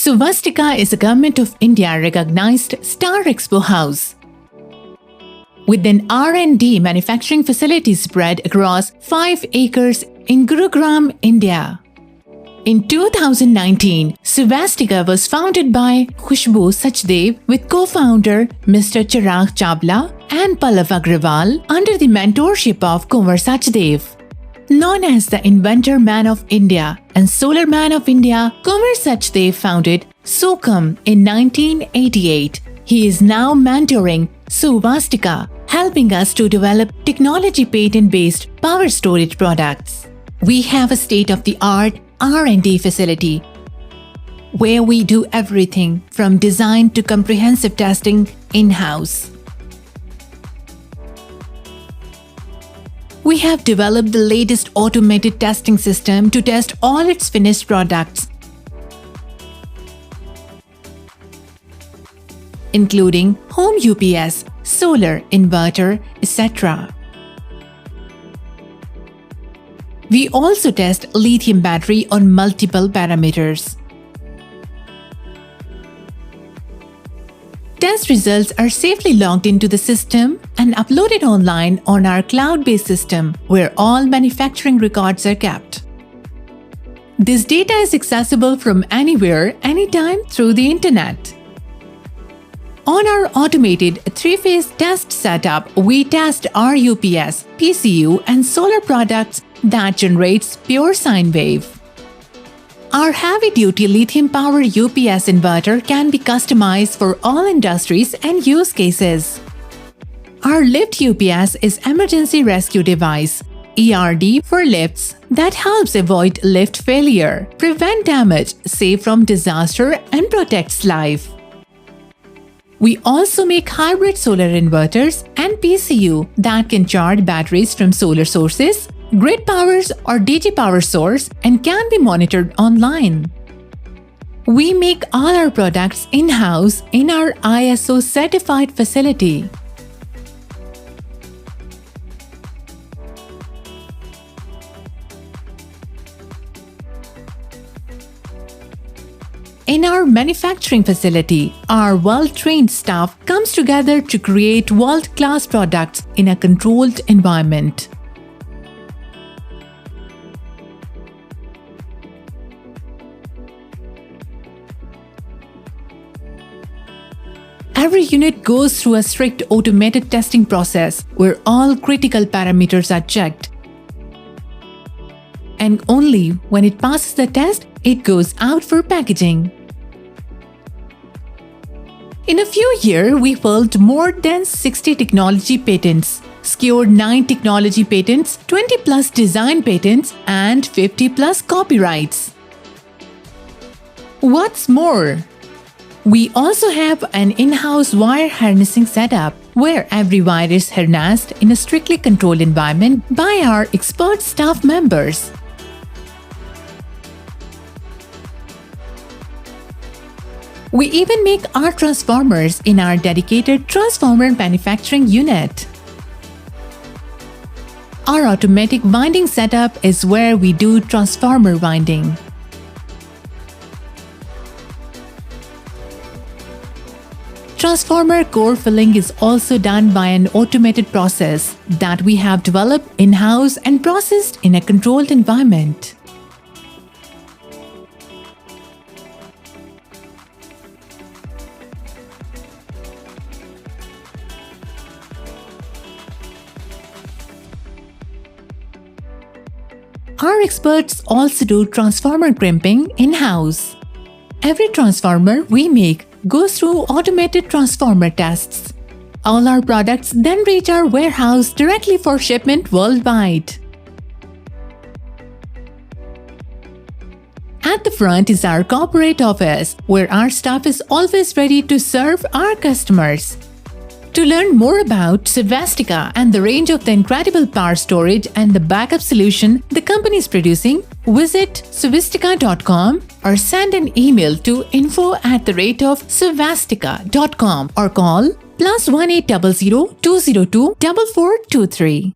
Suvastika is a Government of India recognized Star Expo house with an R&D manufacturing facility spread across 5 acres in Gurgaon, India. In 2019, Su-vastika was founded by Kunwer Sachdev with co-founder Mr. Chirag Chavla and Pallav Agrawal under the mentorship of Kunwer Sachdev. Known as the Inverter Man of India and Solar Man of India, Kunwer Sachdev founded Su-kam in 1988. He is now mentoring Su-vastika, helping us to develop technology patent-based power storage products. We have a state-of-the-art R&D facility where we do everything from design to comprehensive testing in-house. We have developed the latest automated testing system to test all its finished products, including home UPS, solar, inverter, etc. We also test lithium battery on multiple parameters. Test results are safely logged into the system and uploaded online on our cloud-based system where all manufacturing records are kept. This data is accessible from anywhere, anytime through the internet. On our automated 3-phase test setup, we test our UPS, PCU and solar products that generates pure sine wave. Our heavy-duty lithium-powered UPS inverter can be customized for all industries and use cases. Our Lift UPS is emergency rescue device, ERD for lifts, that helps avoid lift failure, prevent damage, save from disaster and protects life. We also make hybrid solar inverters and PCU that can charge batteries from solar sources, grid powers or DC power source and can be monitored online. We make all our products in-house in our ISO certified facility. In our manufacturing facility, our well-trained staff comes together to create world-class products in a controlled environment. Every unit goes through a strict automated testing process where all critical parameters are checked. And only when it passes the test, it goes out for packaging. In a few years, we filed more than 60 technology patents, secured 9 technology patents, 20 plus design patents, and 50 plus copyrights. What's more? We also have an in-house wire harnessing setup where every wire is harnessed in a strictly controlled environment by our expert staff members. We even make our transformers in our dedicated transformer manufacturing unit. Our automatic winding setup is where we do transformer winding. Transformer core filling is also done by an automated process that we have developed in-house and processed in a controlled environment. Our experts also do transformer crimping in-house. Every transformer we make goes through automated transformer tests. All our products then reach our warehouse directly for shipment worldwide. At the front is our corporate office, where our staff is always ready to serve our customers. To learn more about Su-vastika and the range of the incredible power storage and the backup solution the company is producing, visit Su-vastika.com or send an email to info@suvastika.com or call +1800 202 4423.